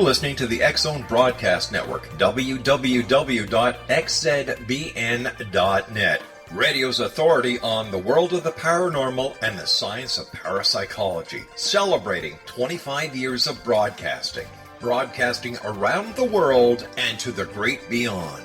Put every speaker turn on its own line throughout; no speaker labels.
listening to the X-Zone Broadcast Network, www.xzbn.net. Radio's authority on the world of the paranormal and the science of parapsychology, celebrating 25 years of broadcasting. Broadcasting around the world and to the great beyond.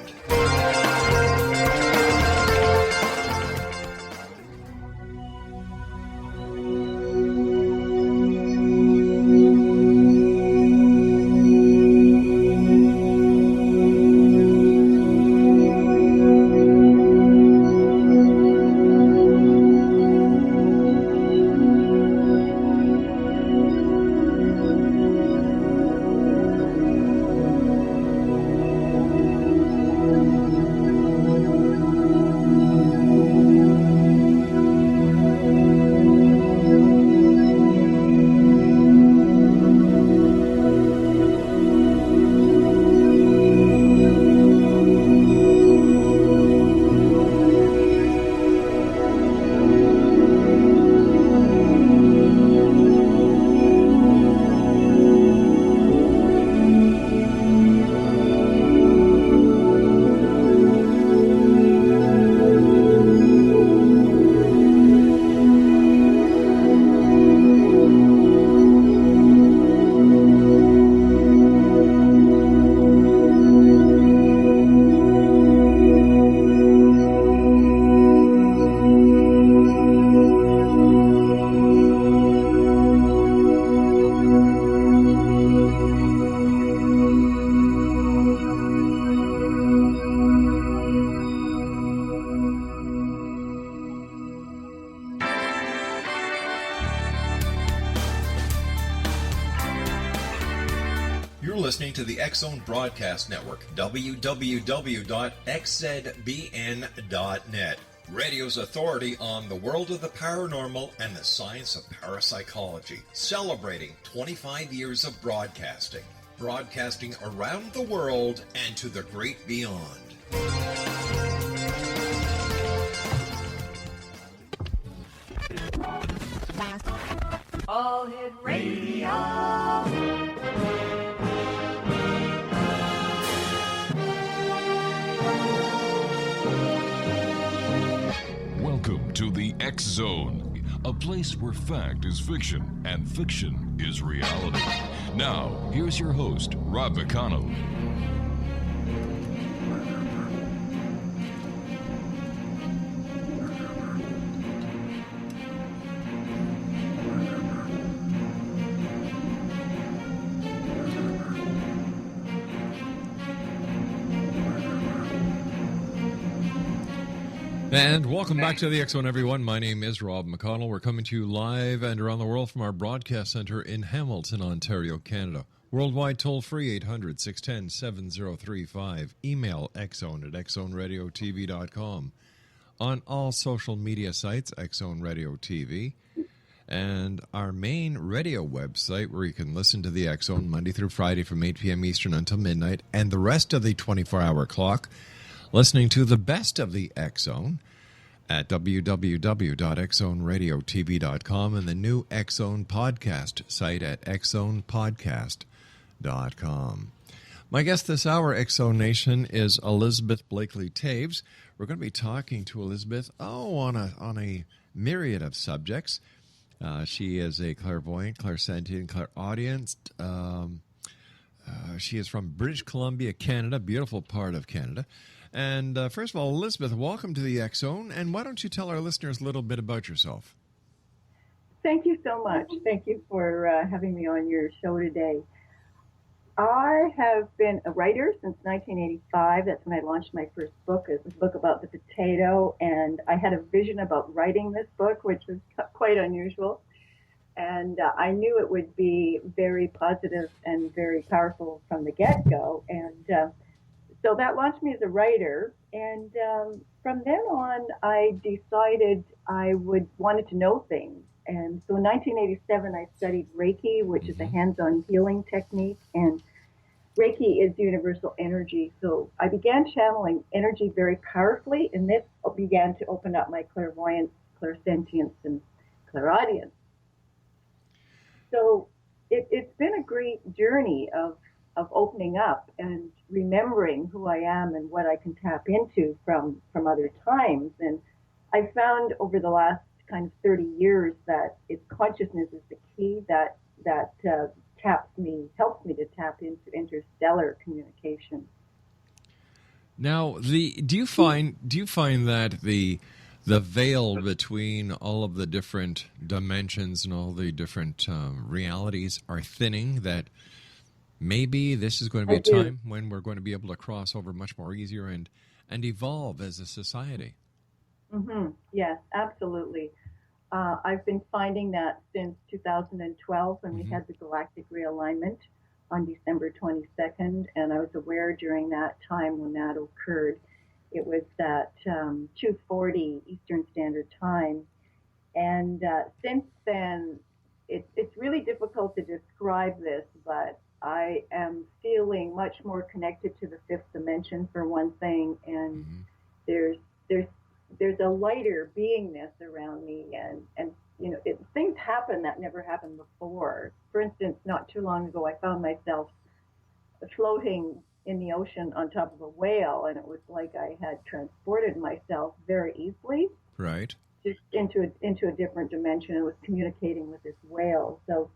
Listening to the X-Zone Broadcast Network, www.xzbn.net. Radio's authority on the world of the paranormal and the science of parapsychology, celebrating 25 years of broadcasting. Broadcasting around the world and to the great beyond.
All Hit Radio.
Welcome to the X-Zone, a place where fact is fiction and fiction is reality. Now, here's your host, Rob McConnell.
And welcome back to the X-Zone, everyone. My name is Rob McConnell. We're coming to you live and around the world from our broadcast center in Hamilton, Ontario, Canada. Worldwide toll-free, 800-610-7035. Email xzone at xzoneradiotv.com. On all social media sites, X-Zone Radio TV. And our main radio website where you can listen to the X-Zone Monday through Friday from 8 p.m. Eastern until midnight. And the rest of the 24-hour clock, listening to the best of the X-Zone at www.xzoneradiotv.com and the new X-Zone podcast site at xzonepodcast.com. My guest this hour, X-Zone Nation, is Elizabeth Blakely Toews. We're going to be talking to Elizabeth, on a myriad of subjects. She is a clairvoyant, clairsentient, clairaudient. She is from British Columbia, Canada, beautiful part of Canada. And first of all, Elizabeth, welcome to the X-Zone. And why don't you tell our listeners a little bit about yourself?
Thank you so much. Thank you for having me on your show today. I have been a writer since 1985. That's when I launched my first book. It was a book about the potato, and I had a vision about writing this book, which was quite unusual. And I knew it would be very positive and very powerful from the get-go. And so that launched me as a writer. And from then on, I decided I wanted to know things. And so in 1987, I studied Reiki, which is a hands-on healing technique. And Reiki is universal energy. So I began channeling energy very powerfully, and this began to open up my clairvoyance, clairsentience, and clairaudience. So it's been a great journey of opening up and remembering who I am and what I can tap into from other times. And I found over the last kind of 30 years that consciousness is the key that helps me to tap into interstellar communication.
Now, do you find that the veil between all of the different dimensions and all the different realities are thinning, that maybe this is going to be a time when we're going to be able to cross over much more easier and evolve as a society?
Mm-hmm. Yes, absolutely. I've been finding that since 2012 when we had the galactic realignment on December 22nd, and I was aware during that time when that occurred. It was at 2:40 Eastern Standard Time, and since then, it's really difficult to describe this, but I am feeling much more connected to the fifth dimension for one thing, and there's a lighter beingness around me, and things happen that never happened before. For instance, not too long ago, I found myself floating in the ocean on top of a whale, and it was like I had transported myself very easily,
right,
just into a different dimension, and was communicating with this whale. So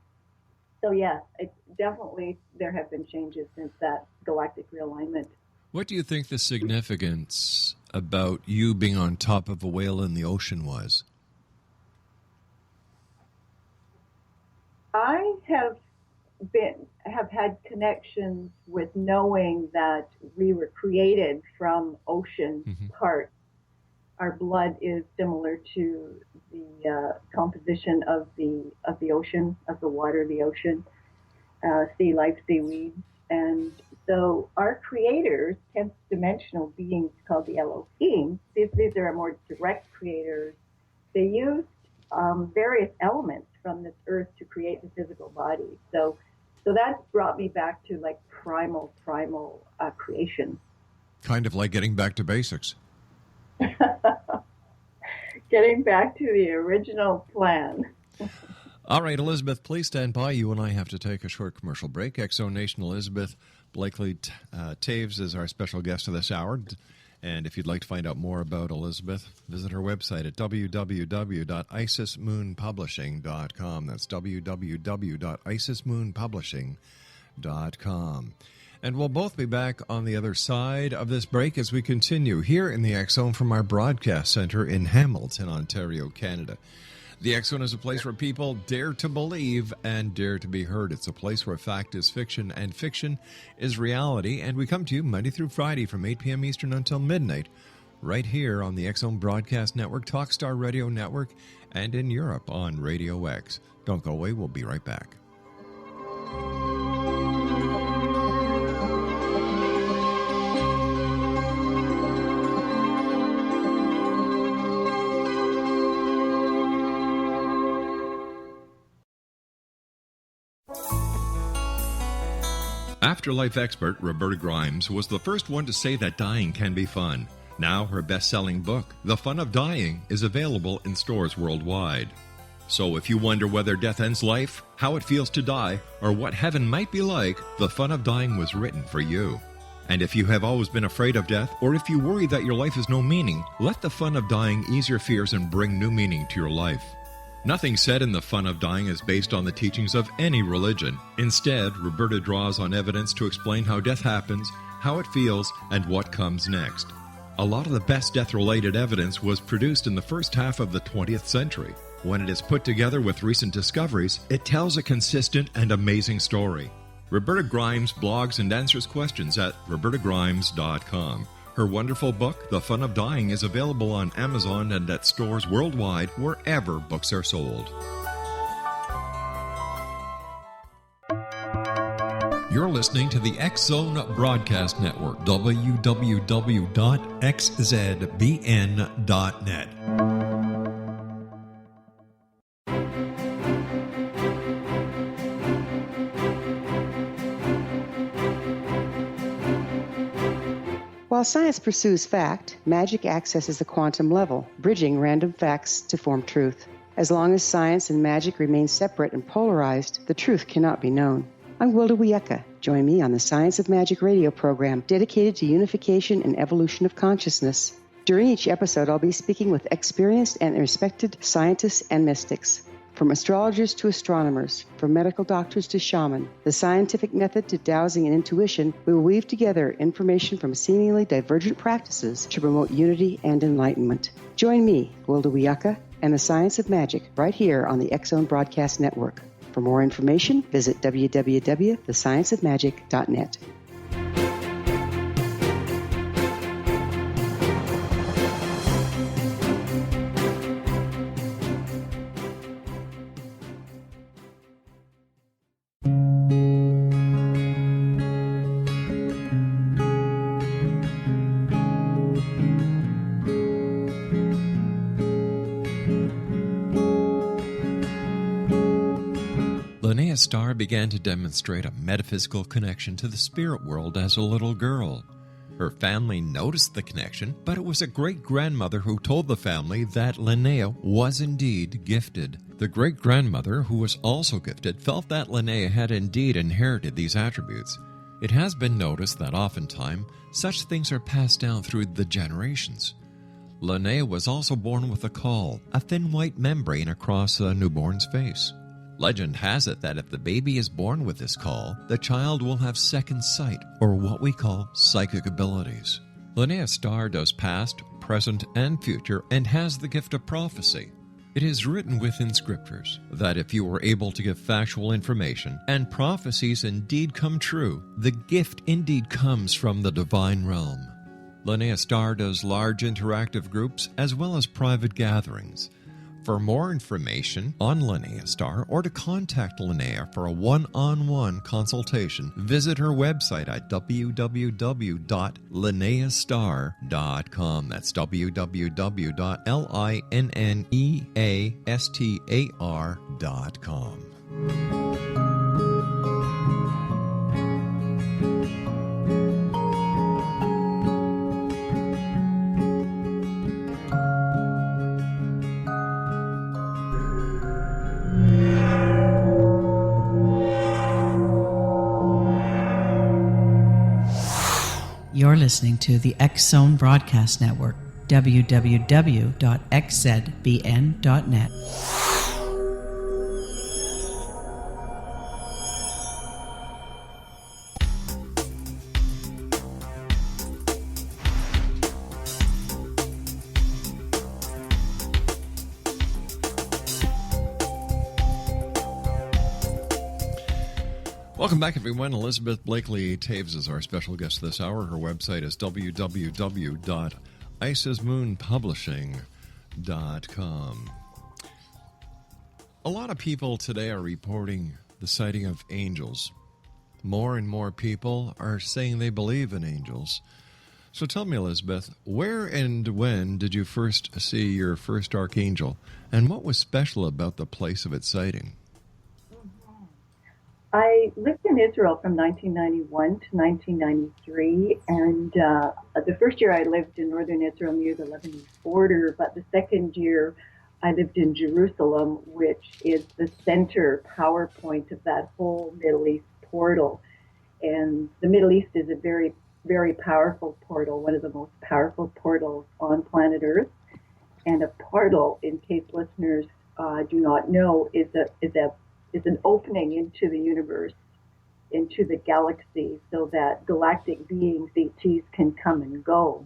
yes, it's definitely, there have been changes since that galactic realignment.
What do you think the significance about you being on top of a whale in the ocean was?
I have had connections with knowing that we were created from ocean parts. Our blood is similar to the composition of the ocean, of the water, the ocean, sea life, seaweeds, and so our creators, 10th dimensional beings called the Elohim, these are more direct creators. They used various elements from this earth to create the physical body. So that brought me back to like primal creation.
Kind of like getting back to basics.
Getting back to the original plan.
All right, Elizabeth, please stand by. You and I have to take a short commercial break. X-Zone Nation Elizabeth Blakely Toews is our special guest of this hour. And if you'd like to find out more about Elizabeth, visit her website at www.isismoonpublishing.com. That's www.isismoonpublishing.com. And we'll both be back on the other side of this break as we continue here in the X-Zone from our broadcast center in Hamilton, Ontario, Canada. The X-Zone is a place where people dare to believe and dare to be heard. It's a place where fact is fiction and fiction is reality. And we come to you Monday through Friday from 8 p.m. Eastern until midnight, right here on the X-Zone Broadcast Network, Talkstar Radio Network, and in Europe on Radio X. Don't go away. We'll be right back. Afterlife expert Roberta Grimes was the first one to say that dying can be fun. Now her best-selling book, The Fun of Dying, is available in stores worldwide. So if you wonder whether death ends life, how it feels to die, or what heaven might be like, The Fun of Dying was written for you. And if you have always been afraid of death, or if you worry that your life has no meaning, let The Fun of Dying ease your fears and bring new meaning to your life. Nothing said in The Fun of Dying is based on the teachings of any religion. Instead, Roberta draws on evidence to explain how death happens, how it feels, and what comes next. A lot of the best death-related evidence was produced in the first half of the 20th century. When it is put together with recent discoveries, it tells a consistent and amazing story. Roberta Grimes blogs and answers questions at robertagrimes.com. Her wonderful book, The Fun of Dying, is available on Amazon and at stores worldwide wherever books are sold. You're listening to the X-Zone Broadcast Network, www.xzbn.net.
While science pursues fact, magic accesses the quantum level, bridging random facts to form truth. As long as science and magic remain separate and polarized, the truth cannot be known. I'm Wilda Wiecka. Join me on the Science of Magic radio program dedicated to unification and evolution of consciousness. During each episode, I'll be speaking with experienced and respected scientists and mystics. From astrologers to astronomers, from medical doctors to shaman, the scientific method to dowsing and intuition, we will weave together information from seemingly divergent practices to promote unity and enlightenment. Join me, Wilda Wiecka, and the Science of Magic right here on the X Zone Broadcast Network. For more information, visit www.thescienceofmagic.net.
Linnea Starr began to demonstrate a metaphysical connection to the spirit world as a little girl. Her family noticed the connection, but it was a great-grandmother who told the family that Linnea was indeed gifted. The great-grandmother, who was also gifted, felt that Linnea had indeed inherited these attributes. It has been noticed that oftentimes such things are passed down through the generations. Linnea was also born with a caul, a thin white membrane across a newborn's face. Legend has it that if the baby is born with this caul, the child will have second sight, or what we call psychic abilities. Linnea Starr does past, present, and future, and has the gift of prophecy. It is written within scriptures that if you are able to give factual information, and prophecies indeed come true, the gift indeed comes from the divine realm. Linnea Starr does large interactive groups as well as private gatherings. For more information on Linnea Starr or to contact Linnea for a one-on-one consultation, visit her website at www.linneastar.com. That's www.linneastar.com.
You're listening to the X Zone Broadcast Network, www.xzbn.net.
Welcome back, everyone. Elizabeth Blakely Toews is our special guest this hour. Her website is www.isismoonpublishing.com. A lot of people today are reporting the sighting of angels. More and more people are saying they believe in angels. So tell me, Elizabeth, where and when did you first see your first archangel, and what was special about the place of its sighting?
I lived in Israel from 1991 to 1993, and the first year I lived in northern Israel near the Lebanese border, but the second year I lived in Jerusalem, which is the center power point of that whole Middle East portal. And the Middle East is a very, very powerful portal, one of the most powerful portals on planet Earth. And a portal, in case listeners do not know, is an opening into the universe, into the galaxy, so that galactic beings, ETs, can come and go.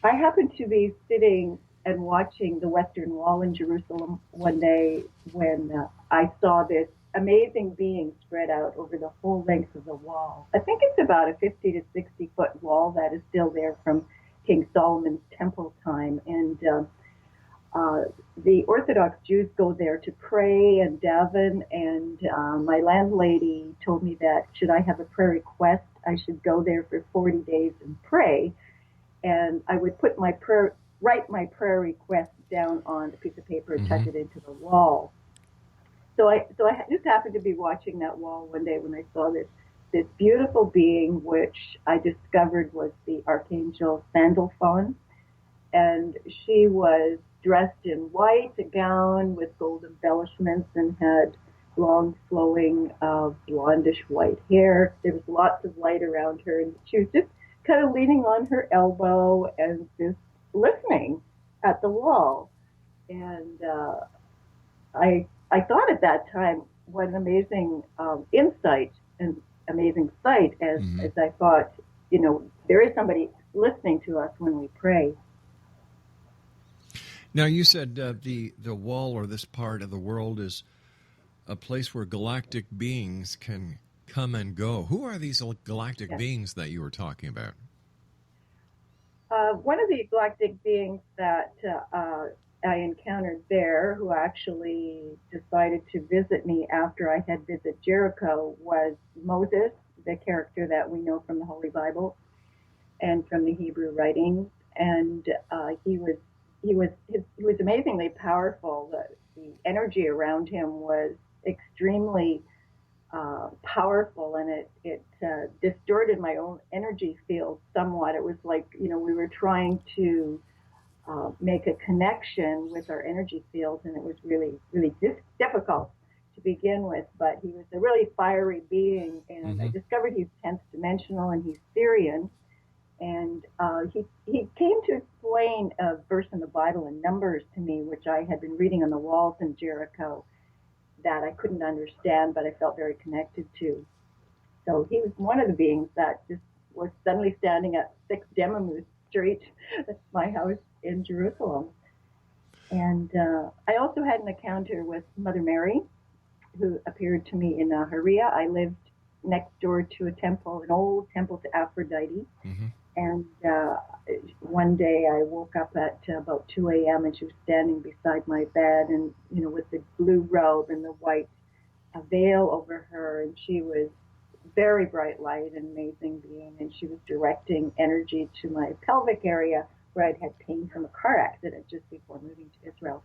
I happened to be sitting and watching the Western Wall in Jerusalem one day when I saw this amazing being spread out over the whole length of the wall. I think it's about a 50 to 60 foot wall that is still there from King Solomon's temple time. And the Orthodox Jews go there to pray and daven, and my landlady told me that should I have a prayer request, I should go there for 40 days and pray, and I would put write my prayer request down on a piece of paper and tuck it into the wall. So I just happened to be watching that wall one day when I saw this beautiful being, which I discovered was the Archangel Sandalphon, and she was dressed in white, a gown with gold embellishments, and had long, flowing, blondish white hair. There was lots of light around her, and she was just kind of leaning on her elbow and just listening at the wall. And I thought at that time, what an amazing insight and amazing sight, as I thought, there is somebody listening to us when we pray.
Now, you said the wall, or this part of the world, is a place where galactic beings can come and go. Who are these galactic beings that you were talking about?
One of the galactic beings that I encountered there, who actually decided to visit me after I had visited Jericho, was Moses, the character that we know from the Holy Bible and from the Hebrew writings. And he was amazingly powerful. The energy around him was extremely powerful, and it distorted my own energy field somewhat. It was like, we were trying to make a connection with our energy fields, and it was really, really difficult to begin with. But he was a really fiery being, and I discovered he's 10th dimensional, and he's Syrian. And he came to explain a verse in the Bible in Numbers to me, which I had been reading on the walls in Jericho, that I couldn't understand, but I felt very connected to. So he was one of the beings that just was suddenly standing at 6 Demamut Street. That's my house in Jerusalem. And I also had an encounter with Mother Mary, who appeared to me in Haria. I lived next door to a temple, an old temple to Aphrodite. And one day I woke up at about 2 a.m. and she was standing beside my bed, and, with the blue robe and the white veil over her. And she was very bright light, an amazing being. And she was directing energy to my pelvic area, where I'd had pain from a car accident just before moving to Israel.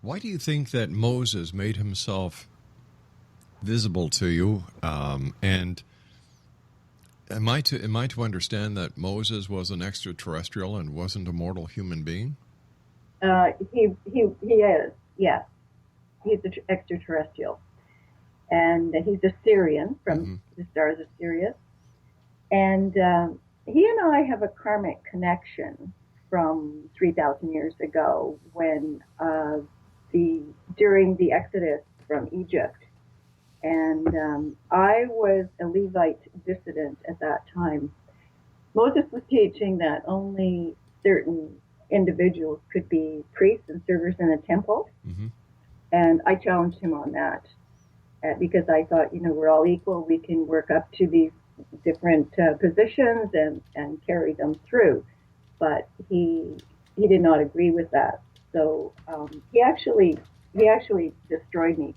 Why do you think that Moses made himself visible to you? And am I to understand that Moses was an extraterrestrial and wasn't a mortal human being?
He is, yes. He's an extraterrestrial. And he's a Syrian from the stars of Sirius. And he and I have a karmic connection from 3,000 years ago, when during the Exodus from Egypt. And I was a Levite dissident at that time. Moses was teaching that only certain individuals could be priests and servers in a temple. And I challenged him on that because I thought, we're all equal. We can work up to these different positions and carry them through. But he did not agree with that. So he actually destroyed me.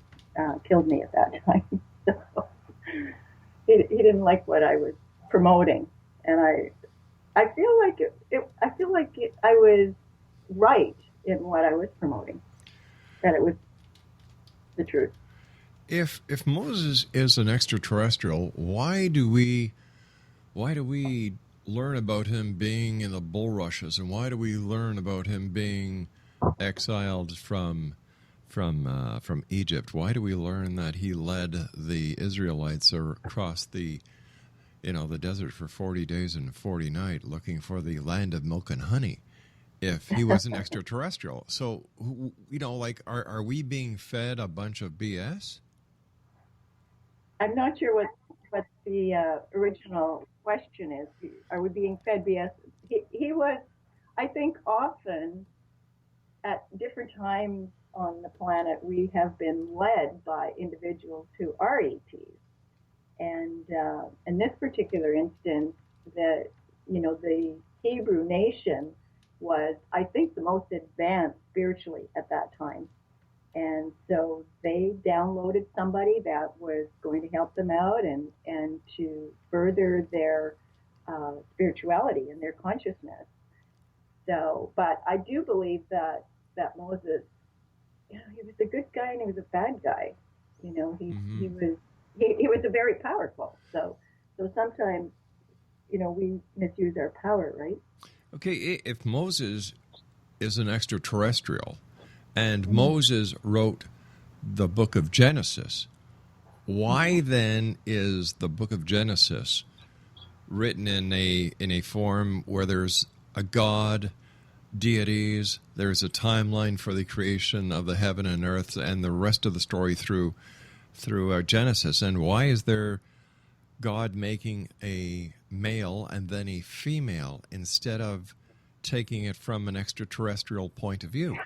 Killed me at that time. So he didn't like what I was promoting, and I feel like I was right in what I was promoting, that it was the truth.
If Moses is an extraterrestrial, why do we learn about him being in the bulrushes, and why do we learn about him being exiled from Egypt? Why do we learn that he led the Israelites across the desert for 40 days and 40 nights looking for the land of milk and honey, if he was an extraterrestrial? So, are we being fed a bunch of BS?
I'm not sure what the original question is. Are we being fed BS? He was, I think, often at different times on the planet, we have been led by individuals who are ETs. And in this particular instance, the Hebrew nation was, I think, the most advanced spiritually at that time. And so they downloaded somebody that was going to help them out and to further their spirituality and their consciousness. So, but I do believe that Moses, he was a good guy and he was a bad guy. He was a very powerful. So sometimes, we misuse our power, right?
Okay, if Moses is an extraterrestrial, and Moses wrote the book of Genesis, why then is the book of Genesis written in a form where there's a God, deities, there's a timeline for the creation of the heaven and earth, and the rest of the story through Genesis? And why is there God making a male and then a female instead of taking it from an extraterrestrial point of view?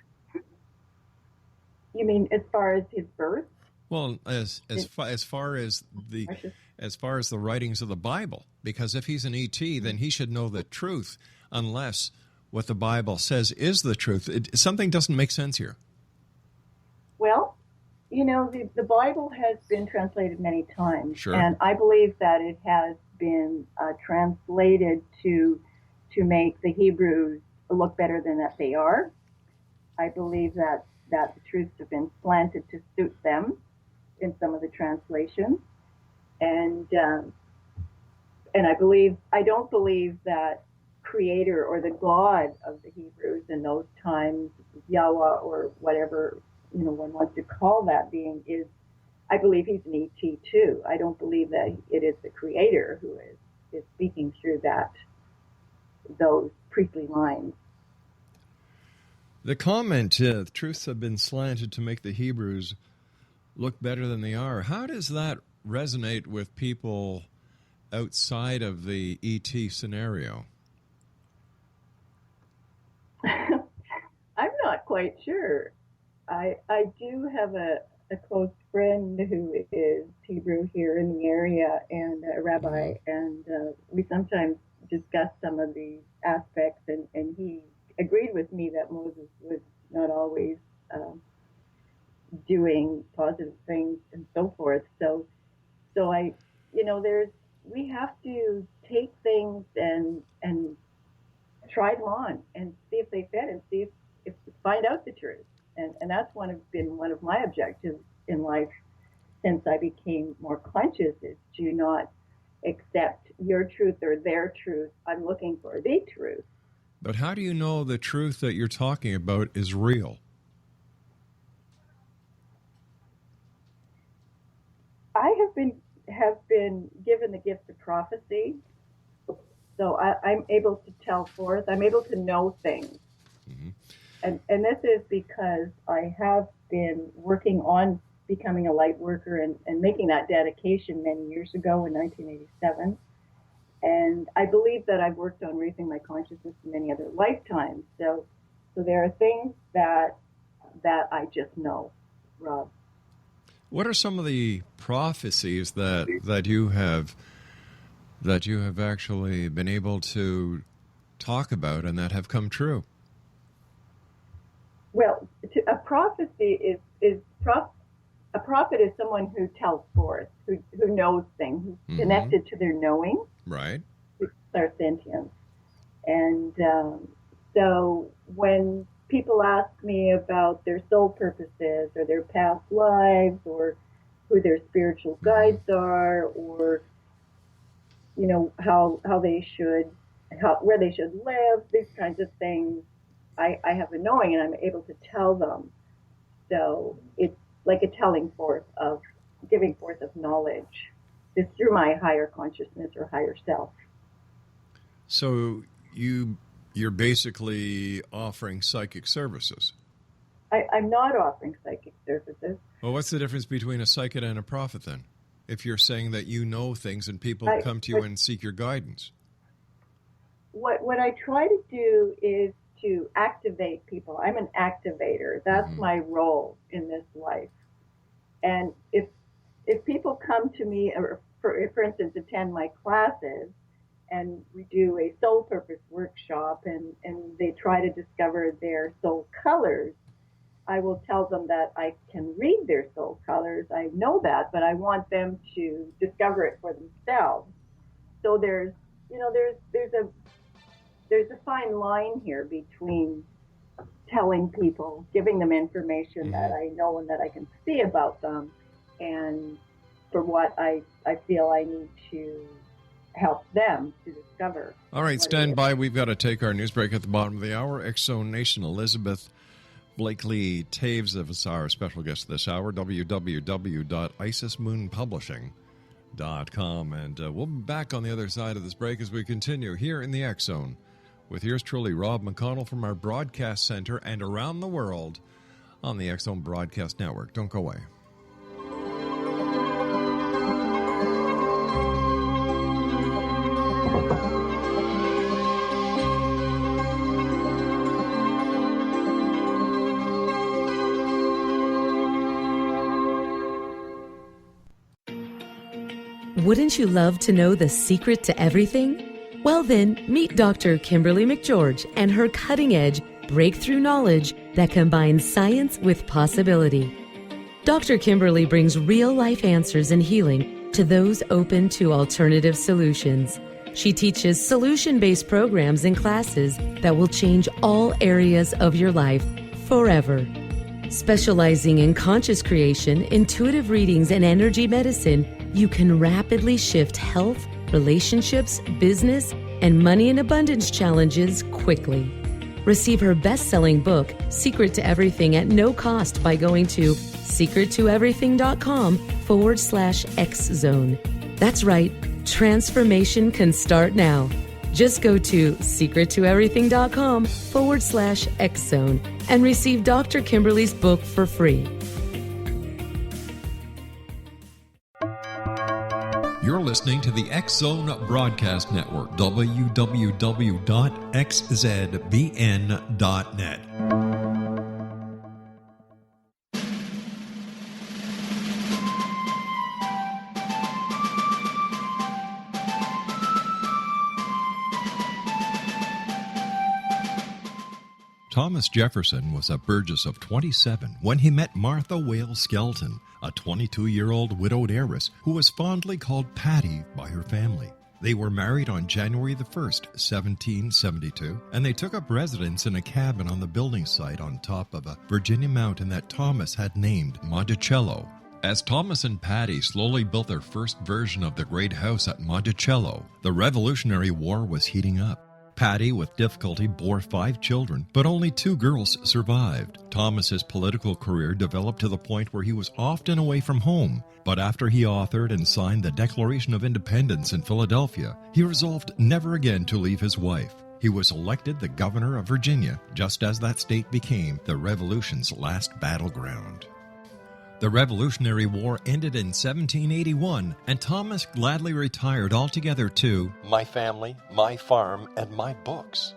You mean as far as his birth?
Well, as far as the writings of the Bible, because if he's an ET, then he should know the truth, unless what the Bible says is the truth. Something doesn't make sense here.
Well, the Bible has been translated many times,
Sure.
And I believe that it has been translated to make the Hebrews look better than that they are. I believe that the truths have been slanted to suit them in some of the translations, and I don't believe that Creator or the God of the Hebrews in those times, Yahweh or whatever one wants to call that being, is. I believe he's an ET too. I don't believe that it is the Creator who is speaking through those priestly lines.
The comment, truths have been slanted to make the Hebrews look better than they are. How does that resonate with people outside of the ET scenario?
I'm not quite sure. I do have a close friend who is Hebrew here in the area, and a rabbi, and we sometimes discuss some of these aspects, and he agreed with me that Moses was not always doing positive things and so forth. So we have to take things and try them on and see if they fit, and see if find out the truth. And that's been one of my objectives in life since I became more conscious, is to not accept your truth or their truth. I'm looking for the truth.
But how do you know the truth that you're talking about is real?
I have been given the gift of prophecy, so I'm able to tell forth. I'm able to know things. Mm-hmm. And this is because I have been working on becoming a light worker and making that dedication many years ago in 1987. And I believe that I've worked on raising my consciousness in many other lifetimes. So there are things that I just know, Rob.
What are some of the prophecies that you have actually been able to talk about and that have come true?
Well, a prophecy is a prophet is someone who tells forth, who knows things, who's mm-hmm. connected to their knowing,
right?
Their sentience. And so when people ask me about their soul purposes or their past lives or who their spiritual guides are, or how they should, where they should live, these kinds of things, I have a knowing, and I'm able to tell them. So it's like a telling forth of, giving forth of knowledge. It's through my higher consciousness or higher self.
So you're basically offering psychic services.
I'm not offering psychic services.
Well, what's the difference between a psychic and a prophet then? If you're saying that you know things and people come to you and seek your guidance. What
I try to do is to activate people. I'm an activator. That's mm-hmm. my role in this life. And if people come to me, or for instance, attend my classes, and we do a soul purpose workshop, and they try to discover their soul colors, I will tell them that I can read their soul colors. I know that, but I want them to discover it for themselves. So there's a fine line here between telling people, giving them information mm-hmm. that I know and that I can see about them, and for what I feel I need to help them to discover.
All right, stand by. We've got to take our news break at the bottom of the hour. X-Zone Nation, Elizabeth Blakely Toews is our special guest this hour, www.isismoonpublishing.com. And we'll be back on the other side of this break as we continue here in the X Zone with yours truly, Rob McConnell, from our broadcast center and around the world on the X Zone Broadcast Network. Don't go away.
Wouldn't you love to know the secret to everything? Well then, meet Dr. Kimberly McGeorge and her cutting-edge breakthrough knowledge that combines science with possibility. Dr. Kimberly brings real-life answers and healing to those open to alternative solutions. She teaches solution-based programs and classes that will change all areas of your life forever. Specializing in conscious creation, intuitive readings, and energy medicine, you can rapidly shift health, relationships, business, and money and abundance challenges quickly. Receive her best-selling book, Secret to Everything, at no cost by going to secrettoeverything.com/X-Zone. That's right, transformation can start now. Just go to secrettoeverything.com/X-Zone and receive Dr. Kimberly's book for free.
You're listening to the X Zone Broadcast Network, www.xzbn.net. Thomas Jefferson was a Burgess of 27 when he met Martha Wales Skelton, a 22-year-old widowed heiress who was fondly called Patty by her family. They were married on January the 1st, 1772, and they took up residence in a cabin on the building site on top of a Virginia mountain that Thomas had named Monticello. As Thomas and Patty slowly built their first version of the great house at Monticello, the Revolutionary War was heating up. Patty, with difficulty, bore 5 children, but only 2 girls survived. Thomas's political career developed to the point where he was often away from home, but after he authored and signed the Declaration of Independence in Philadelphia, he resolved never again to leave his wife. He was elected the governor of Virginia, just as that state became the Revolution's last battleground. The Revolutionary War ended in 1781, and Thomas gladly retired altogether to my family, my farm, and my books.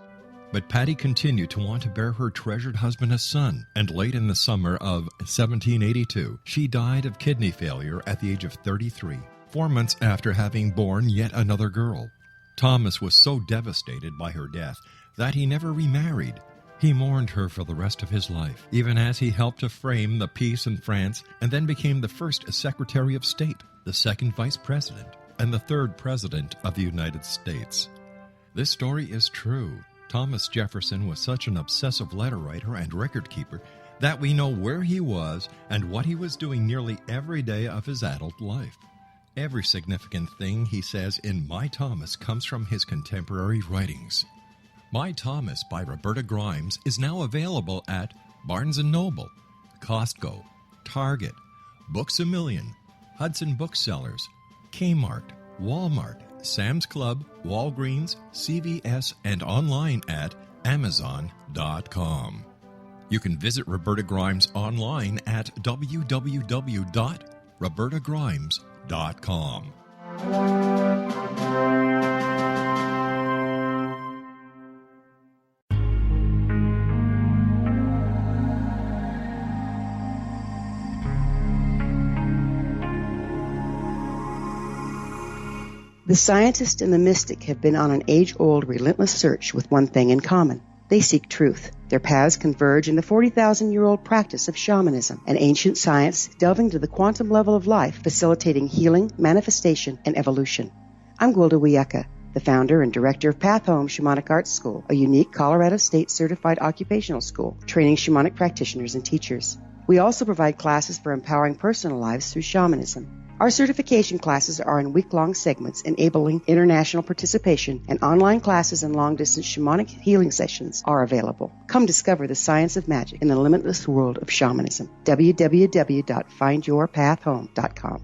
But Patty continued to want to bear her treasured husband a son, and late in the summer of 1782, she died of kidney failure at the age of 33, 4 months after having borne yet another girl. Thomas was so devastated by her death that he never remarried. He mourned her for the rest of his life, even as he helped to frame the peace in France and then became the first Secretary of State, the second Vice President, and the third President of the United States. This story is true. Thomas Jefferson was such an obsessive letter writer and record keeper that we know where he was and what he was doing nearly every day of his adult life. Every significant thing he says in My Thomas comes from his contemporary writings. My Thomas by Roberta Grimes is now available at Barnes & Noble, Costco, Target, Books A Million, Hudson Booksellers, Kmart, Walmart, Sam's Club, Walgreens, CVS, and online at Amazon.com. You can visit Roberta Grimes online at www.robertagrimes.com.
The scientist and the mystic have been on an age-old, relentless search with one thing in common. They seek truth. Their paths converge in the 40,000-year-old practice of shamanism, an ancient science delving to the quantum level of life, facilitating healing, manifestation, and evolution. I'm Gwilda Wiyaka, the founder and director of Path Home Shamanic Arts School, a unique Colorado State-certified occupational school, training shamanic practitioners and teachers. We also provide classes for empowering personal lives through shamanism. Our certification classes are in week-long segments enabling international participation, and online classes and long-distance shamanic healing sessions are available. Come discover the science of magic in the limitless world of shamanism. www.findyourpathhome.com.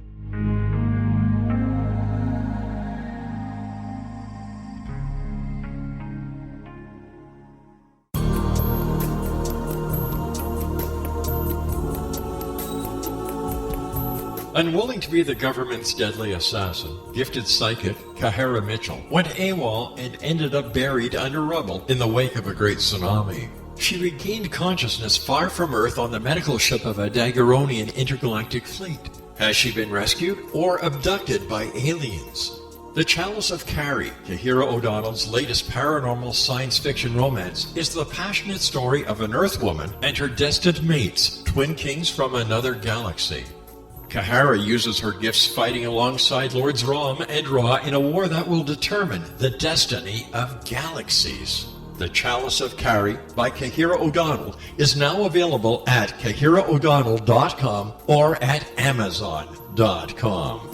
Unwilling to be the government's deadly assassin, gifted psychic Kahara Mitchell went AWOL and ended up buried under rubble in the wake of a great tsunami. She regained consciousness far from Earth on the medical ship of a Daguerreonian intergalactic fleet. Has she been rescued or abducted by aliens? The Chalice of Carrie, Kahira O'Donnell's latest paranormal science fiction romance, is the passionate story of an Earth woman and her destined mates, twin kings from another galaxy. Kahara uses her gifts fighting alongside Lords Rom and Ra in a war that will determine the destiny of galaxies. The Chalice of Carrie by Kahira O'Donnell is now available at KahiraO'Donnell.com or at Amazon.com.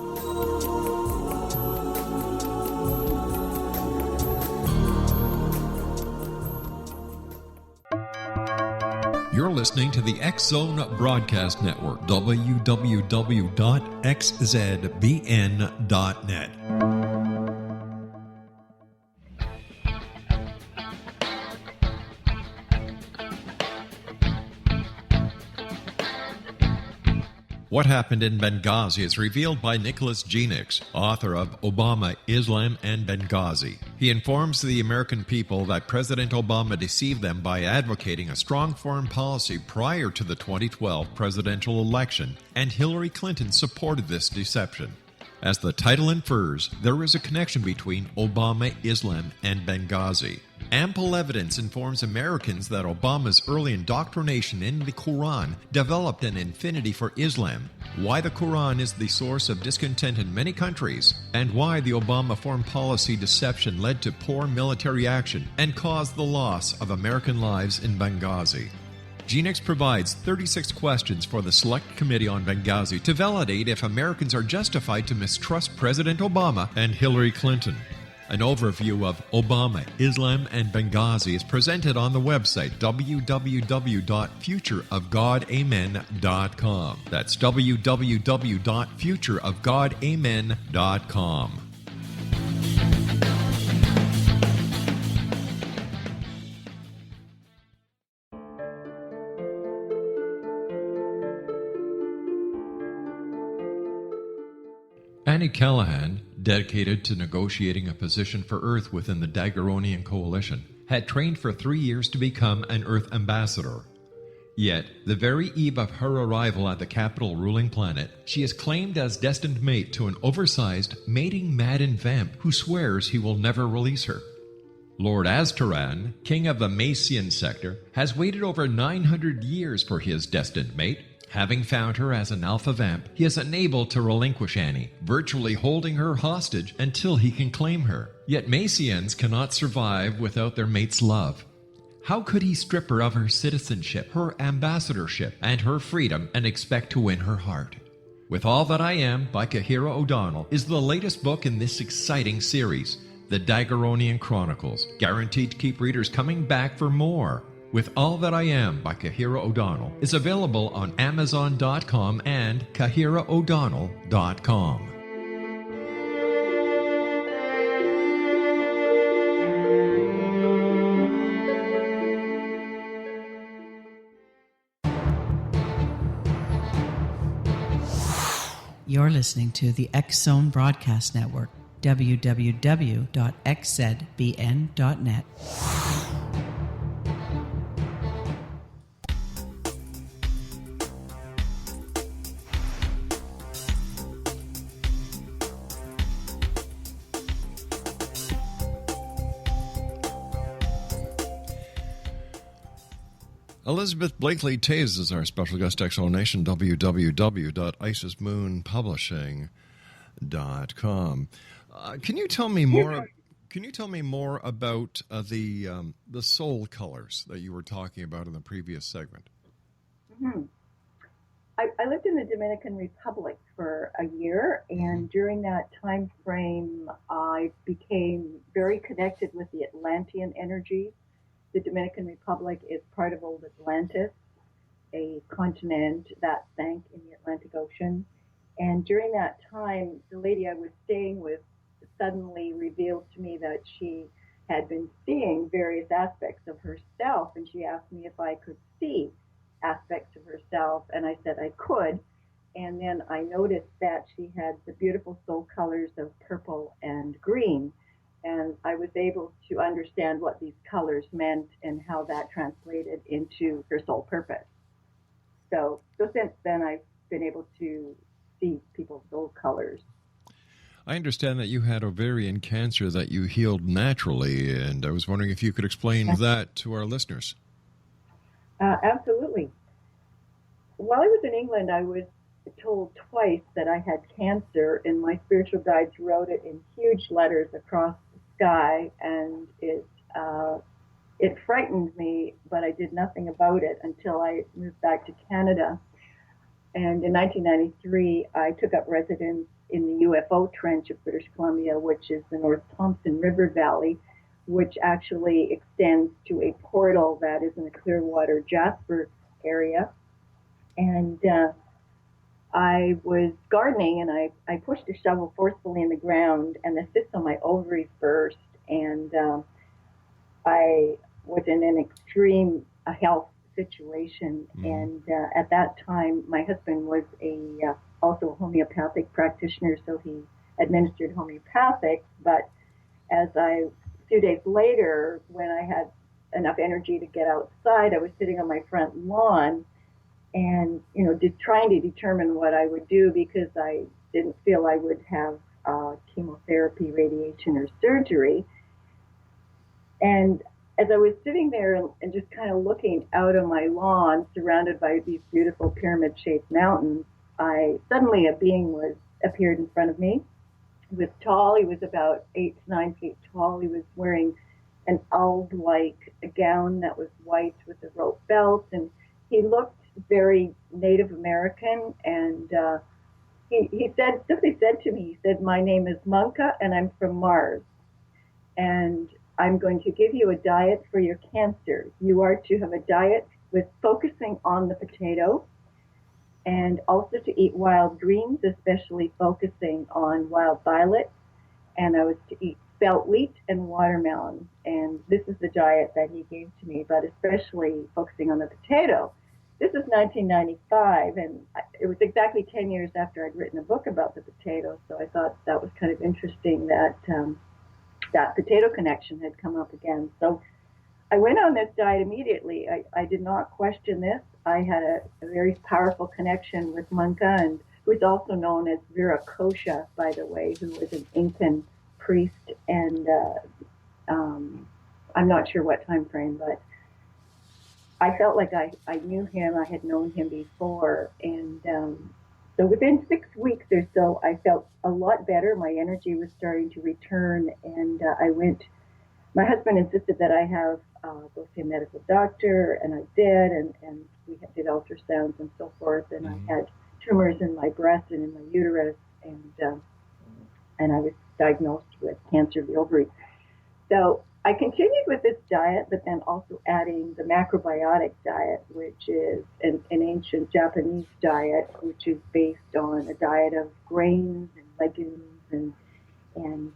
You're listening to the X-Zone Broadcast Network, www.xzbn.net. What Happened in Benghazi is revealed by Nicholas Genix, author of Obama, Islam, and Benghazi. He informs the American people that President Obama deceived them by advocating a strong foreign policy prior to the 2012 presidential election, and Hillary Clinton supported this deception. As the title infers, there is a connection between Obama, Islam, and Benghazi. Ample evidence informs Americans that Obama's early indoctrination in the Quran developed an affinity for Islam, why the Quran is the source of discontent in many countries, and why the Obama foreign policy deception led to poor military action and caused the loss of American lives in Benghazi. Genix provides 36 questions for the Select Committee on Benghazi to validate if Americans are justified to mistrust President Obama and Hillary Clinton. An overview of Obama, Islam, and Benghazi is presented on the website www.futureofgodamen.com. That's www.futureofgodamen.com. Annie Callahan, dedicated to negotiating a position for Earth within the Daguerreonian Coalition, had trained for 3 years to become an Earth ambassador. Yet, the very eve of her arrival at the capital ruling planet, she is claimed as destined mate to an oversized, mating-maddened vamp who swears he will never release her. Lord Aztaran, king of the Macian sector, has waited over 900 years for his destined mate. Having found her as an alpha vamp, he is unable to relinquish Annie, virtually holding her hostage until he can claim her. Yet Macians cannot survive without their mate's love. How could he strip her of her citizenship, her ambassadorship, and her freedom and expect to win her heart? With All That I Am by Kahira O'Donnell is the latest book in this exciting series, The Daguerreonian Chronicles, guaranteed to keep readers coming back for more. With All That I Am by Kahira O'Donnell is available on Amazon.com and KahiraO'Donnell.com.
You're listening to the X-Zone Broadcast Network, www.xzbn.net.
Elizabeth Blakely Toews is our special guest explanation, www.isismoonpublishing.com. Can you tell me more? Can you tell me more about the soul colors that you were talking about in the previous segment?
Mm-hmm. I lived in the Dominican Republic for a year, and during that time frame, I became very connected with the Atlantean energy. The Dominican Republic is part of old Atlantis, a continent that sank in the Atlantic Ocean. And during that time, the lady I was staying with suddenly revealed to me that she had been seeing various aspects of herself, and she asked me if I could see aspects of herself, and I said I could. And then I noticed that she had the beautiful soul colors of purple and green, and I was able to understand what these colors meant and how that translated into her soul purpose. So since then, I've been able to see people's soul colors.
I understand that you had ovarian cancer that you healed naturally, and I was wondering if you could explain that to our listeners.
Absolutely. While I was in England, I was told twice that I had cancer, and my spiritual guides wrote it in huge letters across the sky, and it frightened me, but I did nothing about it until I moved back to Canada. And in 1993, I took up residence in the UFO Trench of British Columbia, which is the North Thompson River Valley, which actually extends to a portal that is in the Clearwater Jasper area. And I was gardening, and I pushed a shovel forcefully in the ground, and the cysts on my ovaries burst, and I was in an extreme health situation. And at that time, my husband was also a homeopathic practitioner, so he administered homeopathics. But a few days later, when I had enough energy to get outside, I was sitting on my front lawn and, trying to determine what I would do, because I didn't feel I would have chemotherapy, radiation, or surgery. And as I was sitting there and just kind of looking out on my lawn, surrounded by these beautiful pyramid-shaped mountains, suddenly a being appeared in front of me. He was tall. He was about 8 to 9 feet tall. He was wearing an alb-like gown that was white with a rope belt, and he looked very Native American. And he simply said to me, he said, "My name is Munka, and I'm from Mars. And I'm going to give you a diet for your cancer. You are to have a diet with focusing on the potato, and also to eat wild greens, especially focusing on wild violet. And I was to eat spelt wheat and watermelon." And this is the diet that he gave to me, but especially focusing on the potato. This is 1995, and it was exactly 10 years after I'd written a book about the potato, so I thought that was kind of interesting that that potato connection had come up again. So I went on this diet immediately. I did not question this. I had a very powerful connection with Munka, and who is also known as Viracocha, by the way, who was an Incan priest, and I'm not sure what time frame, but I felt like I knew him. I had known him before, and so within 6 weeks or so, I felt a lot better. My energy was starting to return, and my husband insisted that I have go see a medical doctor, and I did, and we did ultrasounds and so forth, and I had tumors in my breast and in my uterus, and I was diagnosed with cancer of the ovaries. So I continued with this diet, but then also adding the macrobiotic diet, which is an ancient Japanese diet, which is based on a diet of grains and legumes and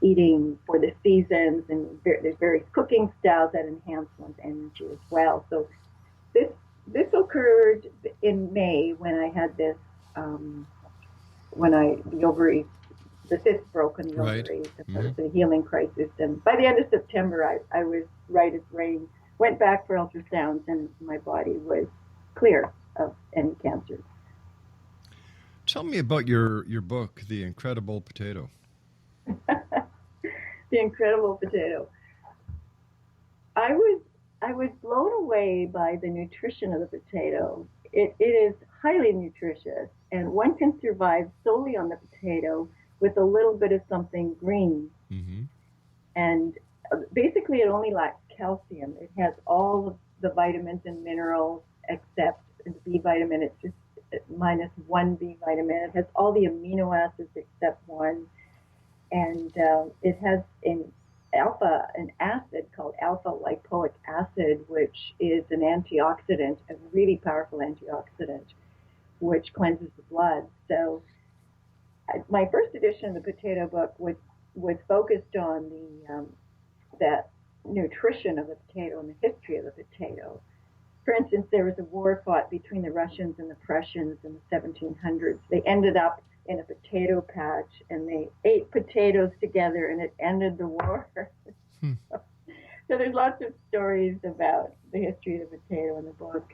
eating for the seasons, and there's various cooking styles that enhance one's energy as well. So this occurred in May when I had this, the cyst broke in the ovaries, and there was a healing crisis. And by the end of September, I was right as rain. Went back for ultrasounds, and my body was clear of any cancer.
Tell me about your book, The Incredible Potato.
The Incredible Potato. I was blown away by the nutrition of the potato. It is highly nutritious, and one can survive solely on the potato with a little bit of something green.
Mm-hmm.
And basically it only lacks calcium. It has all of the vitamins and minerals except B vitamin. It's just minus one B vitamin. It has all the amino acids except one. And it has an acid called alpha lipoic acid, which is an antioxidant, a really powerful antioxidant, which cleanses the blood. So my first edition of the potato book was focused on that nutrition of the potato and the history of the potato. For instance, there was a war fought between the Russians and the Prussians in the 1700s. They ended up in a potato patch, and they ate potatoes together, and it ended the war. So there's lots of stories about the history of the potato in the book,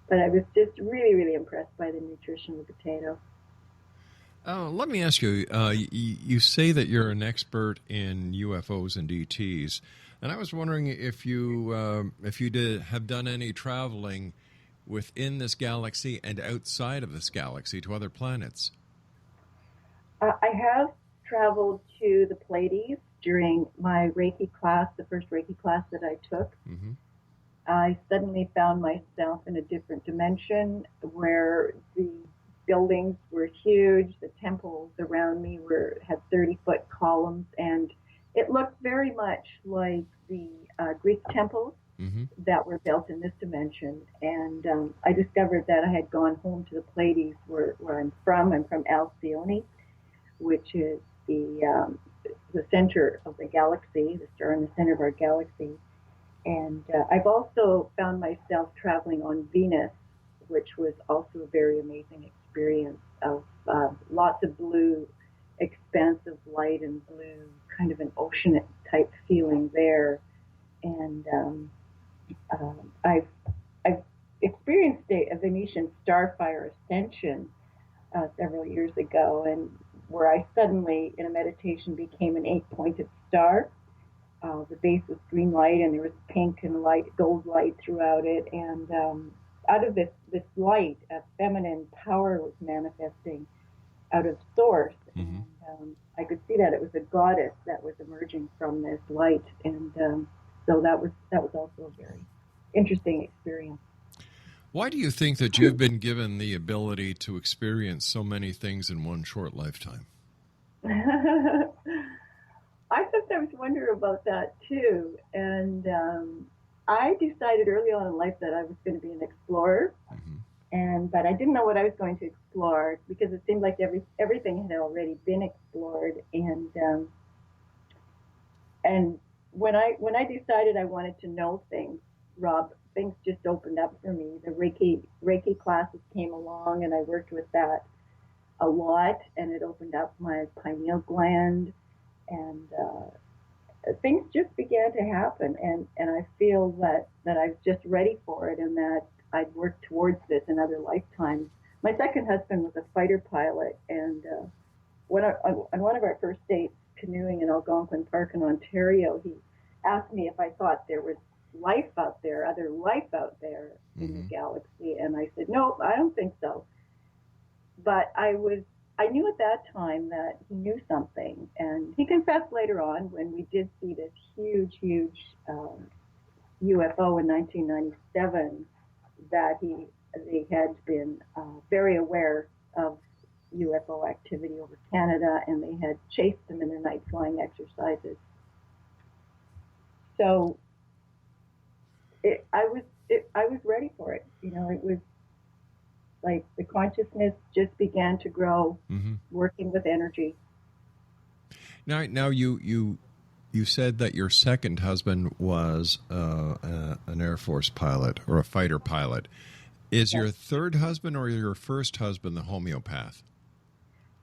but I was just really, really impressed by the nutrition of the potato.
Let me ask you, you say that you're an expert in UFOs and ETs, and I was wondering if you have done any traveling within this galaxy and outside of this galaxy to other planets.
I have traveled to the Pleiades during my Reiki class, the first Reiki class that I took.
Mm-hmm.
I suddenly found myself in a different dimension where the buildings were huge, the temples around me had 30-foot columns, and it looked very much like the Greek temples that were built in this dimension. And I discovered that I had gone home to the Pleiades, where I'm from. I'm from Alcyone, which is the center of the galaxy, the star in the center of our galaxy. And I've also found myself traveling on Venus, which was also a very amazing experience of lots of blue, expansive light and blue, kind of an ocean type feeling there. And I've experienced a Venetian starfire ascension several years ago, and where I suddenly, in a meditation, became an 8-pointed star. The base was green light, and there was pink and gold light throughout it. And out of this light, a feminine power was manifesting out of source.
Mm-hmm.
And I could see that it was a goddess that was emerging from this light. And so that was also a very interesting experience.
Why do you think that you've been given the ability to experience so many things in one short lifetime?
I sometimes wonder about that too. And I decided early on in life that I was going to be an explorer.
Mm-hmm.
But I didn't know what I was going to explore because it seemed like everything had already been explored. And when I decided I wanted to know things, Rob, things just opened up for me. The Reiki classes came along, and I worked with that a lot, and it opened up my pineal gland, and things just began to happen. And I feel that I was just ready for it, and that I'd worked towards this in other lifetimes. My second husband was a fighter pilot, and on one of our first dates canoeing in Algonquin Park in Ontario, he asked me if I thought there was life out there, other life out there in the galaxy, and I said, no, I don't think so. But I knew at that time that he knew something, and he confessed later on when we did see this huge UFO in 1997 that they had been very aware of UFO activity over Canada, and they had chased them in their night flying exercises. So I was ready for it. You know, it was like the consciousness just began to grow, working with energy.
Now you said that your second husband was an Air Force pilot or a fighter pilot. Is your third husband or your first husband the homeopath?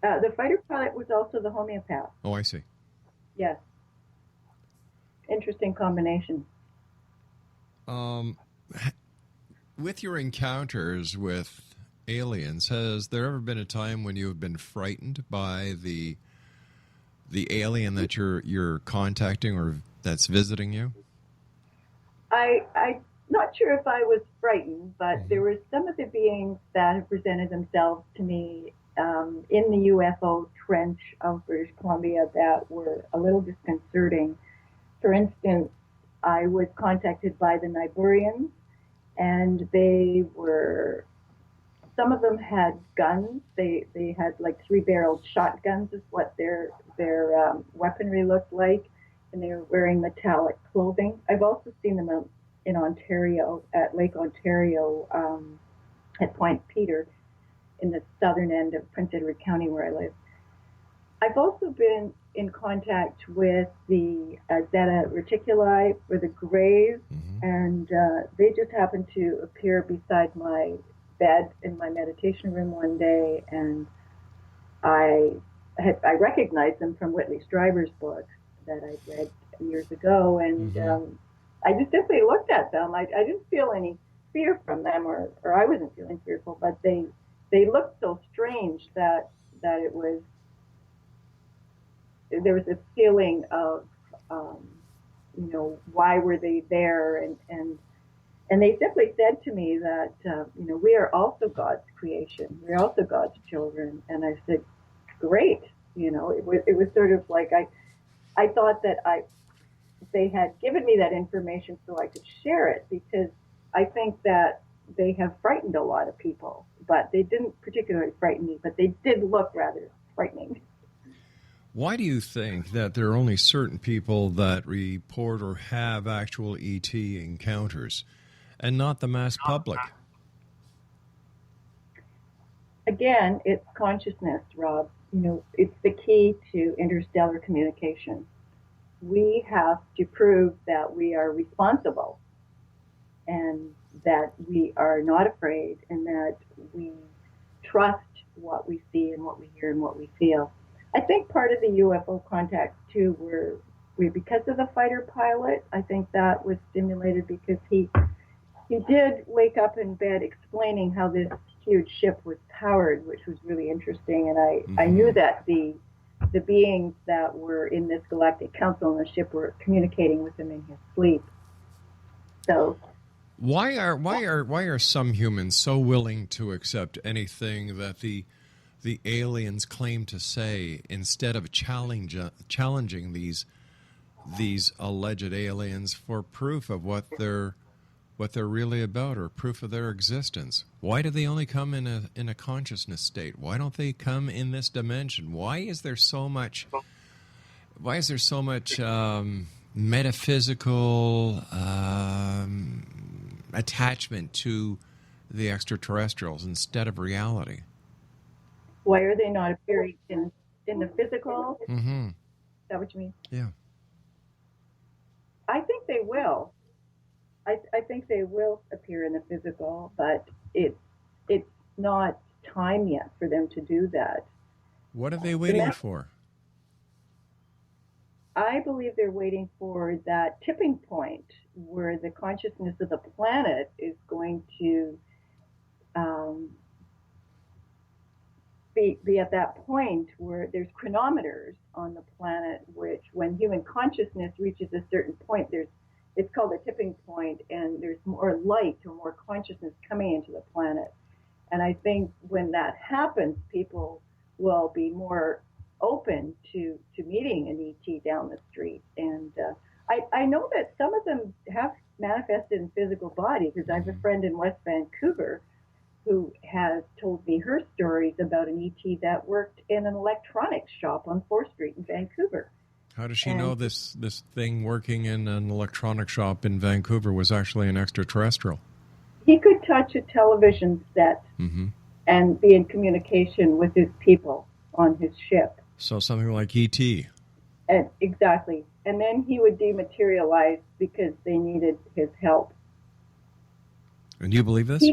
The fighter pilot was also the homeopath.
Oh, I see.
Yes. Interesting combination.
With your encounters with aliens, has there ever been a time when you have been frightened by the alien that you're contacting or that's visiting you?
I'm not sure if I was frightened, but there were some of the beings that have presented themselves to me in the UFO trench of British Columbia that were a little disconcerting. For instance, I was contacted by the Niburians, and they were some of them had guns. They had like 3-barreled shotguns is what their weaponry looked like, and they were wearing metallic clothing. I've also seen them out in Ontario, at Lake Ontario, at Point Peter, in the southern end of Prince Edward County where I live. I've also been in contact with the Zeta Reticuli, or the Greys, and they just happened to appear beside my bed in my meditation room one day, and I recognized them from Whitley Strieber's book that I read years ago, and I just simply looked at them. I didn't feel any fear from them, or I wasn't feeling fearful, but they looked so strange that it was, there was a feeling of, why were they there? And they simply said to me that, we are also God's creation. We're also God's children. And I said, great. It was sort of like, I thought that they had given me that information so I could share it, because I think that they have frightened a lot of people, but they didn't particularly frighten me, but they did look rather frightening.
Why do you think that there are only certain people that report or have actual ET encounters and not the mass public?
Again, it's consciousness, Rob. It's the key to interstellar communication. We have to prove that we are responsible and that we are not afraid and that we trust what we see and what we hear and what we feel. I think part of the UFO contacts, too, were because of the fighter pilot. I think that was stimulated because he did wake up in bed explaining how this huge ship was powered, which was really interesting. And I knew that the beings that were in this galactic council on the ship were communicating with him in his sleep. So
why are some humans so willing to accept anything that the aliens claim to say instead of challenging these alleged aliens for proof of what they're really about, or proof of their existence? Why do they only come in a consciousness state? Why don't they come in this dimension? Why is there so much metaphysical attachment to the extraterrestrials instead of reality?
Why are they not appearing in the physical? Mm-hmm. Is that what you mean?
Yeah.
I think they will. I think they will appear in the physical, but it's not time yet for them to do that.
What are they waiting for?
I believe they're waiting for that tipping point where the consciousness of the planet is going to be at that point where there's chronometers on the planet, which when human consciousness reaches a certain point, it's called a tipping point, and there's more light or more consciousness coming into the planet. And I think when that happens, people will be more open to meeting an ET down the street. And I know that some of them have manifested in physical body, because I have a friend in West Vancouver who has told me her stories about an ET that worked in an electronics shop on 4th Street in Vancouver.
How does she know this thing working in an electronics shop in Vancouver was actually an extraterrestrial?
He could touch a television set and be in communication with his people on his ship.
So something like E.T.
And exactly. And then he would dematerialize because they needed his help.
And you believe this?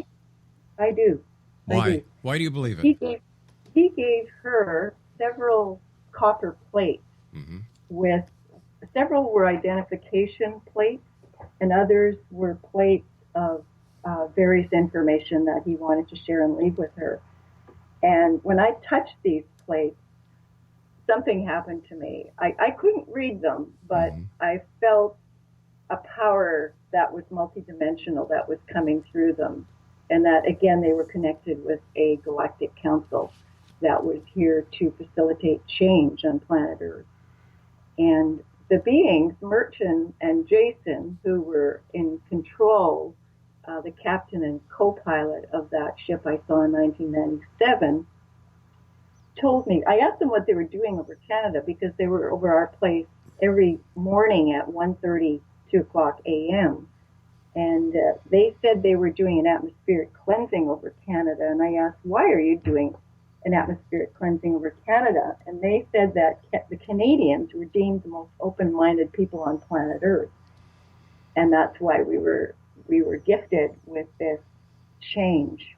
I do.
Why?
I do.
Why do you believe it?
He gave her several copper plates with several were identification plates, and others were plates of various information that he wanted to share and leave with her. And when I touched these plates, something happened to me. I couldn't read them, but I felt a power that was multidimensional that was coming through them. And that, again, they were connected with a galactic council that was here to facilitate change on planet Earth. And the beings, Merton and Jason, who were in control the captain and co-pilot of that ship I saw in 1997, told me, I asked them what they were doing over Canada because they were over our place every morning at 1:30, 2 o'clock a.m. And they said they were doing an atmospheric cleansing over Canada. And I asked, why are you doing an atmospheric cleansing over Canada? And they said that the Canadians were deemed the most open-minded people on planet Earth. And that's why we were gifted with this change.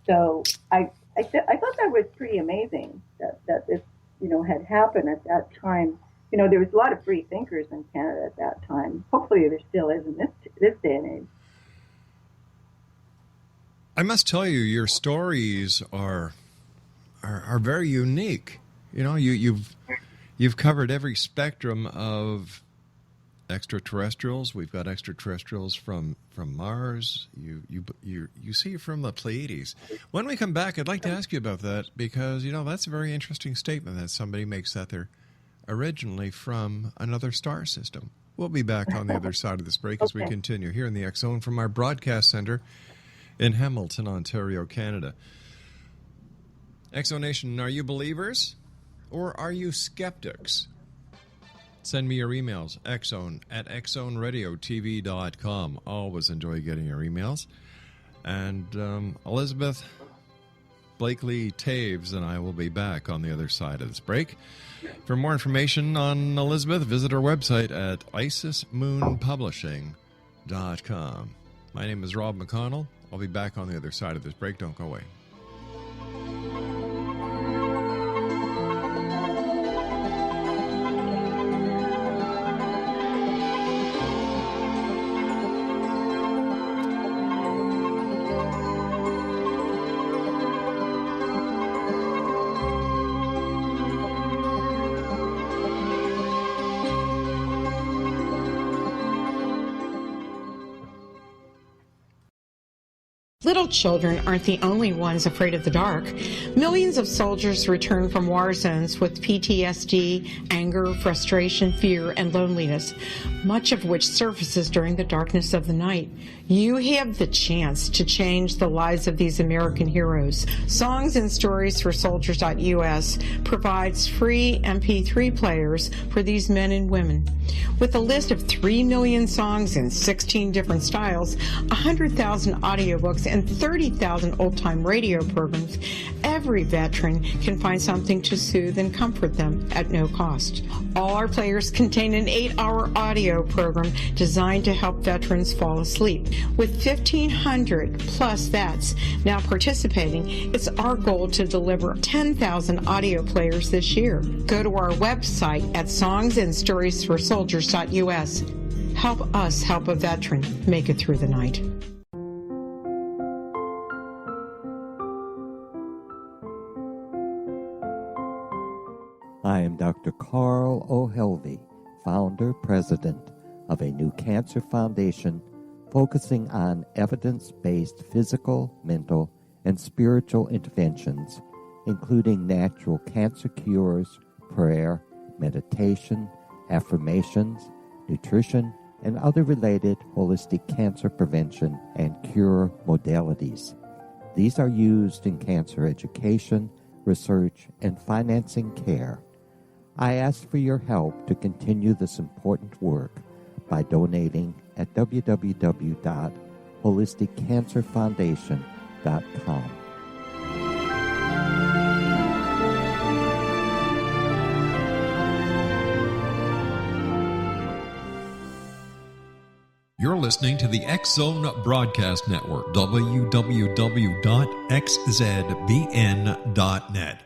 So I thought that was pretty amazing that this, had happened at that time. There was a lot of free thinkers in Canada at that time. Hopefully there still is in this day and age.
I must tell you, your stories are very unique. You've covered every spectrum of extraterrestrials. We've got extraterrestrials from Mars. You see from the Pleiades. When we come back, I'd like to ask you about that because that's a very interesting statement that somebody makes, that they're originally from another star system. We'll be back on the other side of this break as we continue here in the X Zone from our broadcast center in Hamilton, Ontario, Canada. X Zone Nation, are you believers or are you skeptics? Send me your emails, xzone@xzoneradiotv.com. Always enjoy getting your emails. And Elizabeth Blakely Toews and I will be back on the other side of this break. For more information on Elizabeth, visit our website at isismoonpublishing.com. My name is Rob McConnell. I'll be back on the other side of this break. Don't go away.
Little children aren't the only ones afraid of the dark. Millions of soldiers return from war zones with PTSD, anger, frustration, fear, and loneliness, much of which surfaces during the darkness of the night. You have the chance to change the lives of these American heroes. Songs and Stories for Soldiers.us provides free MP3 players for these men and women. With a list of 3 million songs in 16 different styles, 100,000 audiobooks, and 30,000 old-time radio programs, every veteran can find something to soothe and comfort them at no cost. All our players contain an 8-hour audio program designed to help veterans fall asleep. With 1,500 plus vets now participating, it's our goal to deliver 10,000 audio players this year. Go to our website at songsandstoriesforsoldiers.us. Help us help a veteran make it through the night.
I am Dr. Carl O'Helvey, founder, president of a new cancer foundation focusing on evidence-based physical, mental, and spiritual interventions, including natural cancer cures, prayer, meditation, affirmations, nutrition, and other related holistic cancer prevention and cure modalities. These are used in cancer education, research, and financing care. I ask for your help to continue this important work by donating at www.holisticcancerfoundation.com.
You're listening to the X Zone Broadcast Network, www.xzbn.net.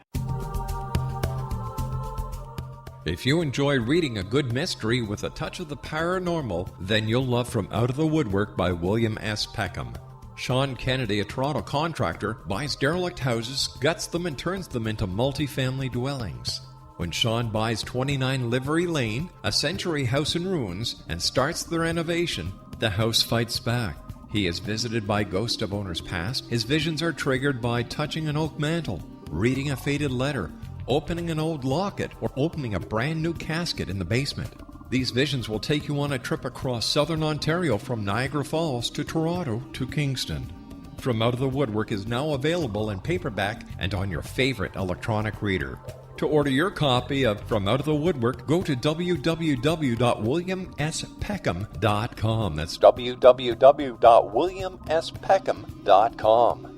If you enjoy reading a good mystery with a touch of the paranormal, then you'll love From Out of the Woodwork by William S. Peckham. Sean Kennedy, a Toronto contractor, buys derelict houses, guts them, and turns them into multi-family dwellings. When Sean buys 29 Livery Lane, a century house in ruins, and starts the renovation, the house fights back. He is visited by ghosts of owners past. His visions are triggered by touching an oak mantle, reading a faded letter, opening an old locket, or opening a brand new casket in the basement.
These visions will take you on a trip across southern Ontario from Niagara Falls to Toronto to Kingston. From Out of the Woodwork is now available in paperback and on your favorite electronic reader. To order your copy of From Out of the Woodwork, go to www.williamspeckham.com. That's www.williamspeckham.com.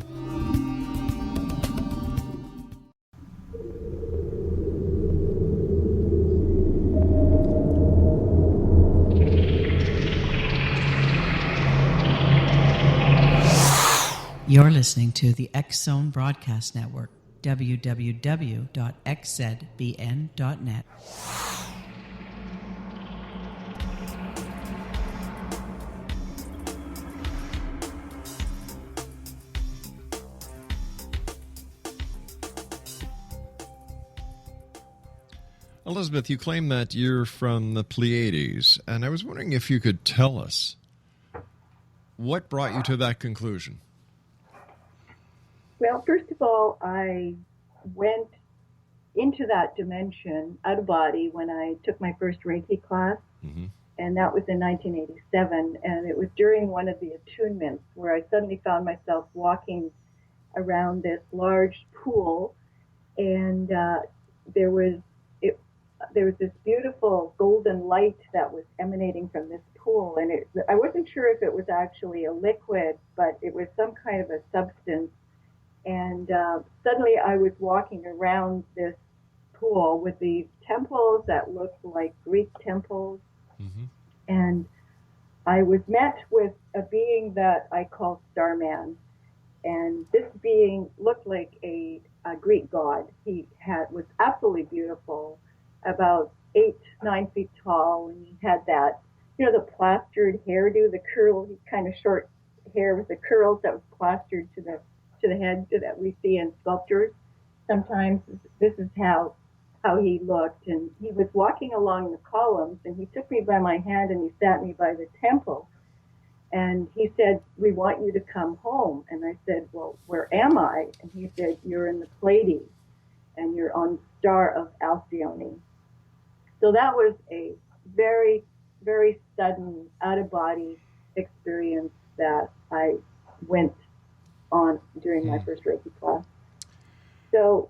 You're listening to the X Zone Broadcast Network, www.xzbn.net.
Elizabeth, you claim that you're from the Pleiades, and I was wondering if you could tell us what brought you to that conclusion.
Well, first of all, I went into that dimension out of body when I took my first Reiki class, and that was in 1987, and it was during one of the attunements where I suddenly found myself walking around this large pool, and there was this beautiful golden light that was emanating from this pool, and I wasn't sure if it was actually a liquid, but it was some kind of a substance. And suddenly I was walking around this pool with these temples that looked like Greek temples. And I was met with a being that I call Starman. And this being looked like a Greek god. He was absolutely beautiful, about 8-9 feet tall. And he had that, the plastered hairdo, the curl, kind of short hair with the curls that was plastered to the head that we see in sculptures. Sometimes this is how he looked, and he was walking along the columns, and he took me by my hand and he sat me by the temple, and he said, "We want you to come home." And I said, "Well, where am I?" And he said, "You're in the Pleiades, and you're on the star of Alcyone." So that was a very, very sudden out-of-body experience that I went on during my first Reiki class. So,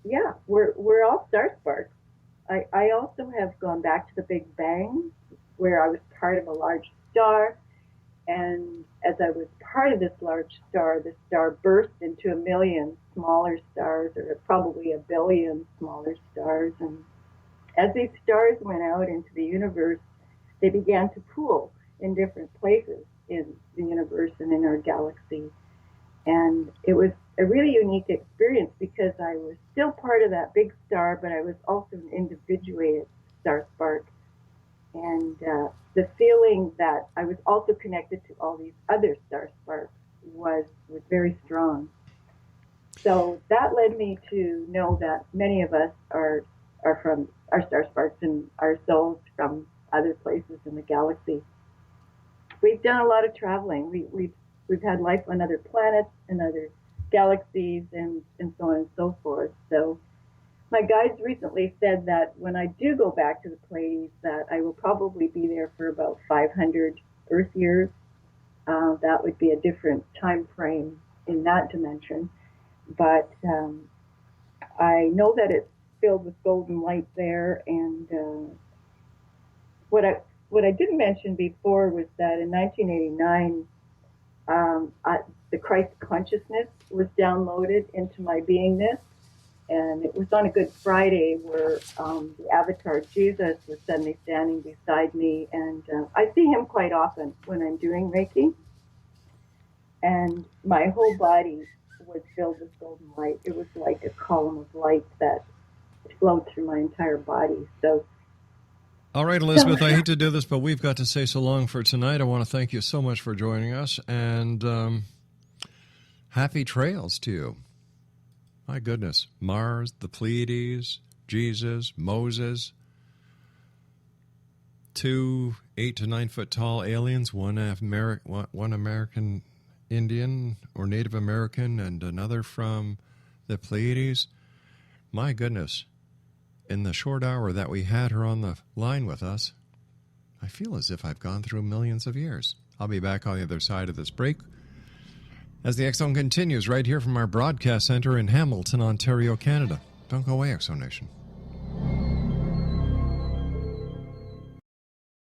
yeah, we're all star sparks. I also have gone back to the Big Bang, where I was part of a large star, and as I was part of this large star, the star burst into 1 million smaller stars, or probably 1 billion smaller stars, and as these stars went out into the universe, they began to pool in different places in the universe and in our galaxy. And it was a really unique experience because I was still part of that big star, but I was also an individuated star spark. And the feeling that I was also connected to all these other star sparks was very strong. So that led me to know that many of us are from our star sparks and our souls from other places in the galaxy. We've done a lot of traveling. We've had life on other planets and other galaxies and so on and so forth. So my guides recently said that when I do go back to the Pleiades, that I will probably be there for about 500 Earth years. That would be a different time frame in that dimension. But I know that it's filled with golden light there. And what I didn't mention before was that in 1989, the Christ consciousness was downloaded into my beingness, and it was on a Good Friday where the avatar Jesus was suddenly standing beside me, and I see him quite often when I'm doing Reiki, and my whole body was filled with golden light. It was like a column of light that flowed through my entire body. So.
All right, Elizabeth, I hate to do this, but we've got to say so long for tonight. I want to thank you so much for joining us, and happy trails to you. My goodness, Mars, the Pleiades, Jesus, Moses, 2 8 to 9 foot tall aliens, one American Indian or Native American, and another from the Pleiades. My goodness. in the short hour that we had her on the line with us, I feel as if I've gone through millions of years. I'll be back on the other side of this break as the X Zone continues right here from our broadcast center in Hamilton, Ontario, Canada. Don't go away, X Zone Nation.